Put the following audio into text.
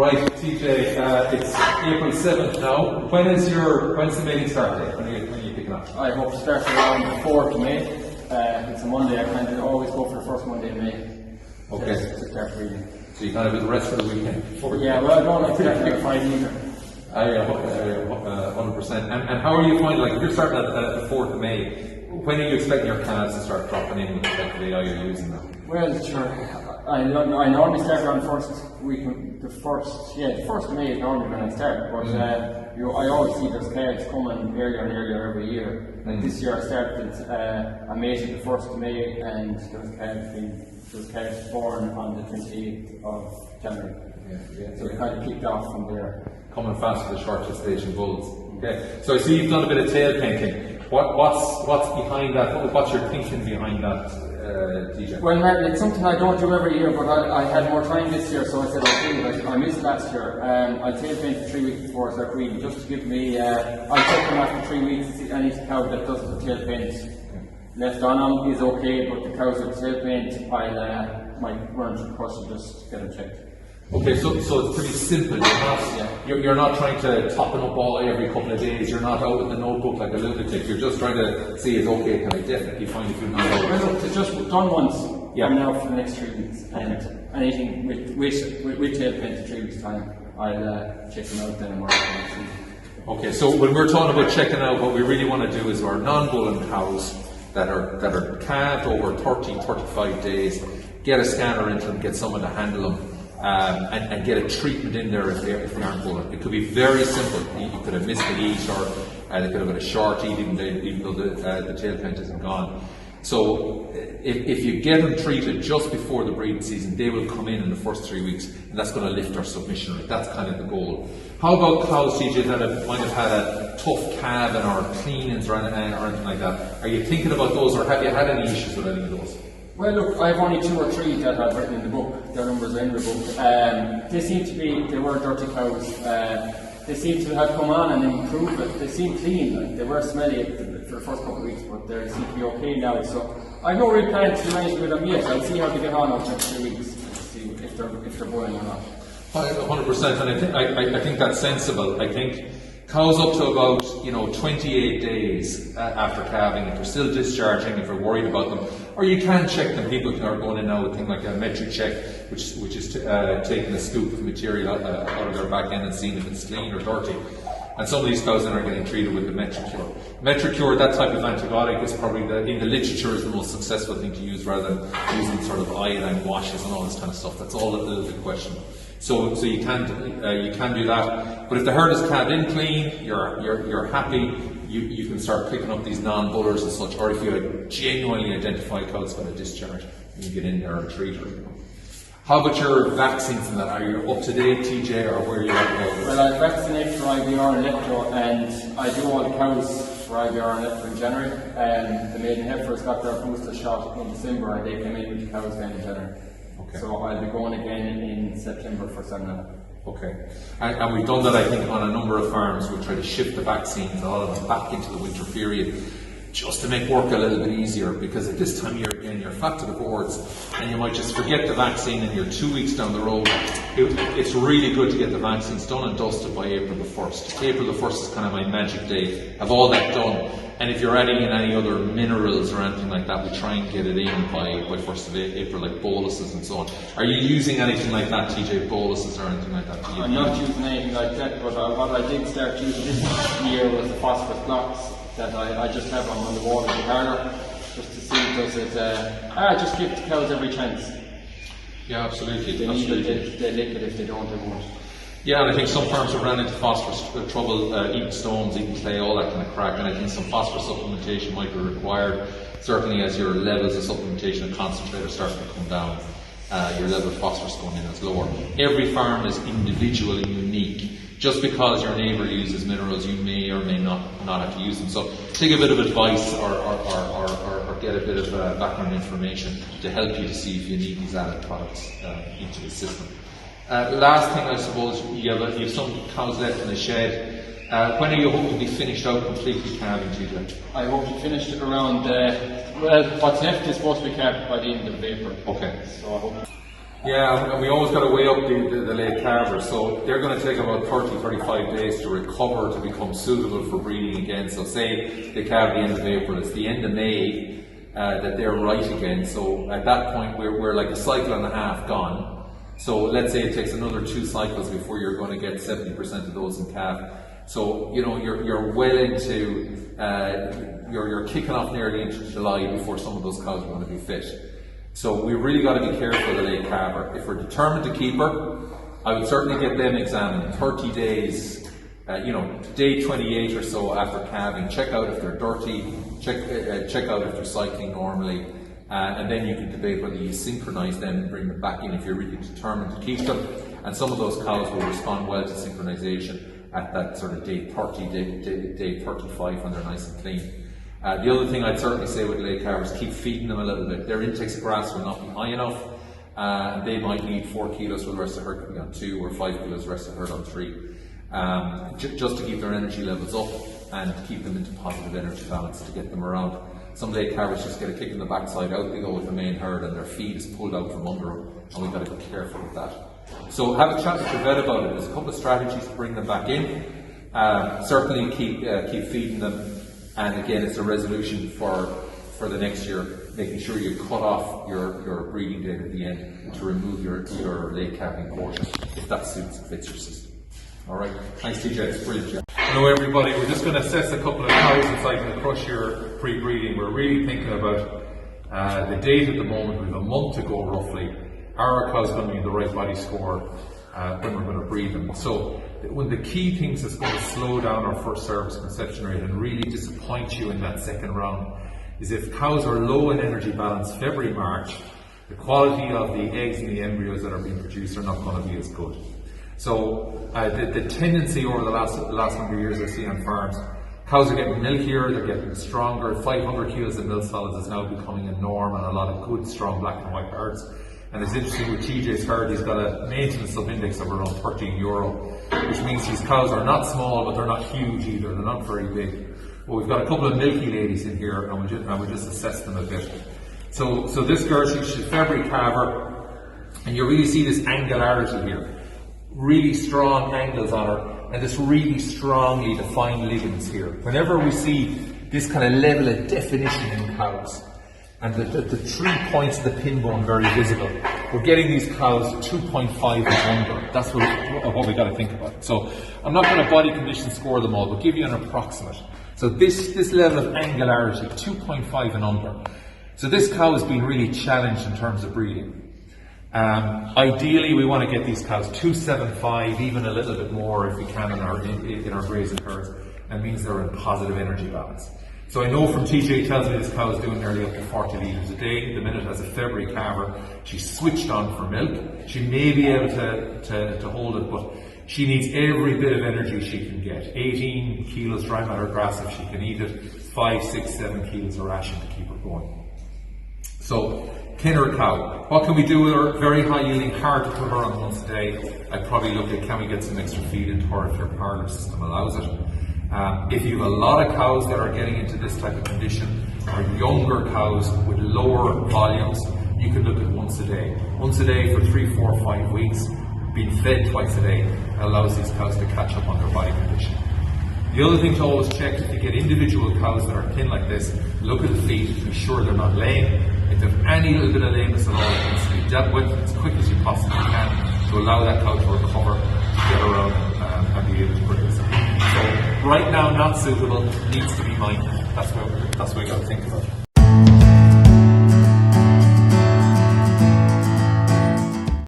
Right, TJ, it's April 7th now. When's the mating start date? When are you picking up? I hope to start around the 4th of May. It's a Monday. I kind of always go for the first Monday in May. Okay. To start breeding. So you kind of do the rest of the weekend before. Yeah, well, I don't like starting at 5 either. 100%. And how are you finding, like, if you're starting at the 4th of May, when are you expecting your calves to start dropping in with the type of AI you're using now? Well, sure. I normally start around the first of May is normally when I start, but I always see there's calves coming earlier and earlier every year. Like this year I started, I mated the 1st of May, and there was calves born on the 28th of January. Yeah. So it kind of kicked off from there. Coming fast for the short gestation bulls. Okay. So I see you've done a bit of tail painting. What's behind that? What's your thinking behind that, TJ? Well, Martin, it's something I don't do every year, but I had more time this year, so I said, okay, I missed last year. I tail painted 3 weeks before I start breeding, just to give me, I'll check them after 3 weeks to see any cow that doesn't have tail paint left on them is okay, but the cows with tail paint, I might run through the course and just get them checked. Okay, so it's pretty simple. You're not trying to top it up all every couple of days. You're not out with the notebook like a lunatic. You're just trying to see it's okay. Can I definitely find a few now? Well, it's just done once. Yeah. From now for the next 3 weeks, and anything with tail paint in 3 weeks' time, I'll check them out then tomorrow. Okay, so when we're talking about checking out, what we really want to do is our non-bulling cows that are calved over 30-35 days, get a scanner into them, get someone to handle them. And get a treatment in there if they aren't bulling. It could be very simple. You could have missed the eat, or they could have had a short eat even though the tail paint isn't gone. So if you get them treated just before the breeding season, they will come in the first 3 weeks, and that's going to lift our submission rate. That's kind of the goal. How about cows, TJ, that might have had a tough calving or cleanings or anything like that? Are you thinking about those, or have you had any issues with any of those? Well, look, I've only 2 or 3 that I've written in the book. Their numbers are in the book. They were dirty cows. They seem to have come on and improved it. They seem clean. Like, they were smelly for the first couple of weeks, but they seem to be okay now. So I've no real plan to do anything with them yet. I'll see how they get on after 3 weeks to see if they're boiling or not. 100%, and I think that's sensible. I think cows up to about 28 days after calving, if they're still discharging, if you're worried about them, or you can check them. People are going in now with things like a metric check, which is taking a scoop of material out of their back end and seeing if it's clean or dirty. And some of these cows then are getting treated with the Metricure. Metricure, that type of antibiotic, is probably in the literature is the most successful thing to use, rather than using sort of iodine washes and all this kind of stuff. That's all a little bit question. So you can do that. But if the herd is calved in clean, you're happy, you can start picking up these non-bullers and such. Or if you genuinely identify a cow's got a discharge, you can get in there and treat her. How about your vaccines and that? Are you up to date, TJ, or where are you at? Well, I vaccinate for IBR and Electro, and I do all the cows for IBR and Electro in January. The maiden heifers got their booster shot in December, and they came in with the cows then in January. Okay. So I'll be going again in September for Semna. Okay. And we've done that, I think, on a number of farms. We'll try to shift the vaccines, all of them, back into the winter period, just to make work a little bit easier, because at this time you're fat to the boards, and you might just forget the vaccine and you're 2 weeks down the road. It's really good to get the vaccines done and dusted by April the 1st. April the 1st is kind of my magic day. Have all that done. And if you're adding in any other minerals or anything like that, we try and get it in by 1st of April, like boluses and so on. Are you using anything like that, TJ, boluses or anything like that? I'm not using anything like that, but what I did start using this year was the phosphorus blocks that I just have on the wall of the parlour, just to see does it, just give the cows every chance. Yeah, absolutely. They need it, they lick it. If they don't, they won't. Yeah, and I think some farms have ran into phosphorus trouble, eating stones, eating clay, all that kind of crack, and I think some phosphorus supplementation might be required, certainly as your levels of supplementation and concentrate are starting to come down. Your level of phosphorus going in is lower. Every farm is individually unique. Just because your neighbour uses minerals, you may or may not have to use them. So take a bit of advice or get a bit of background information to help you to see if you need these added products into the system. Last thing, I suppose, you have some cows left in the shed. When are you hoping to be finished out completely calving, TJ? I hope to finish it around, what's left is supposed to be calved by the end of April. Okay. So I hope. Yeah, and we always got to weigh up the late calvers. So they're going to take about 30-35 days to recover to become suitable for breeding again. So say they calve the end of April, it's the end of May that they're right again. So at that point we're like a cycle and a half gone. So let's say it takes another 2 cycles before you're going to get 70% of those in calf. So you know you're well into you're kicking off nearly into July before some of those cows are going to be fit. So we really got to be careful of the late calver. If we're determined to keep her, I would certainly get them examined 30 days, day 28 or so after calving. Check out if they're dirty, check out if they're cycling normally, and then you can debate whether you synchronise them and bring them back in if you're really determined to keep them. And some of those cows will respond well to synchronisation at that sort of day 30, day 35 when they're nice and clean. The other thing I'd certainly say with late calvers, keep feeding them a little bit. Their intakes of grass will not be high enough. They might need 4 kilos for the rest of the herd to be on 2, or 5 kilos the rest of the herd on 3. Just to keep their energy levels up and keep them into positive energy balance to get them around. Some late calvers just get a kick in the backside, out they go with the main herd and their feed is pulled out from under them, and we've got to be careful with that. So have a chat with your vet about it. There's a couple of strategies to bring them back in. Certainly keep feeding them. And again, it's a resolution for the next year, making sure you cut off your breeding date at the end to remove your late calving portion, if that fits your system. All right. Thanks, TJ. It's brilliant, Jeff. Hello, everybody. We're just going to assess a couple of cows inside the crush here pre-breeding. We're really thinking about the date at the moment. We have a month to go roughly. Are our cows going to be in the right body score when we're going to breed them? So one of the key things that's going to slow down our first service conception rate and really disappoint you in that second round is if cows are low in energy balance February, March, the quality of the eggs and the embryos that are being produced are not going to be as good. So the tendency over the last number of years I see on farms, cows are getting milkier, they're getting stronger. 500 kilos of milk solids is now becoming a norm on a lot of good, strong black and white herds. And it's interesting with TJ's herd, he's got a maintenance sub-index of around 13 euro, which means these cows are not small, but they're not huge either, they're not very big. But we've got a couple of milky ladies in here, and we'll just assess them a bit. So this girl, she's a February calver, and you really see this angularity here. Really strong angles on her, and this really strongly defined ligaments here. Whenever we see this kind of level of definition in cows, and the 3 points of the pin bone very visible, we're getting these cows 2.5 and under. That's what we got to think about. So I'm not going to body condition score them all, but give you an approximate. So this level of angularity, 2.5 and under. So this cow has been really challenged in terms of breeding. Ideally, we want to get these cows 275, even a little bit more if we can in our grazing herds, and means they're in positive energy balance. So I know from TJ tells me this cow is doing nearly up to 40 litres a day. The minute has a February calver, she's switched on for milk. She may be able to hold it, but she needs every bit of energy she can get. 18 kilos dry matter grass if she can eat it, 5, 6, 7 kilos of ration to keep her going. So, Kenner cow. What can we do with her? Very high yielding, hard to put her on once a day. I'd probably look at can we get some extra feed into her if your parlour system allows it. If you have a lot of cows that are getting into this type of condition, or younger cows with lower volumes, you can look at once a day. Once a day for 3, 4, 5 weeks, being fed twice a day, allows these cows to catch up on their body condition. The other thing to always check, if you get individual cows that are thin like this, look at the feet to be sure they're not lame. If there's any little bit of lameness at all, it needs to be dealt with as quick as you possibly can to allow that cow to recover, to get around and be able to graze. So right now, not suitable, needs to be minded. That's what we got to think about.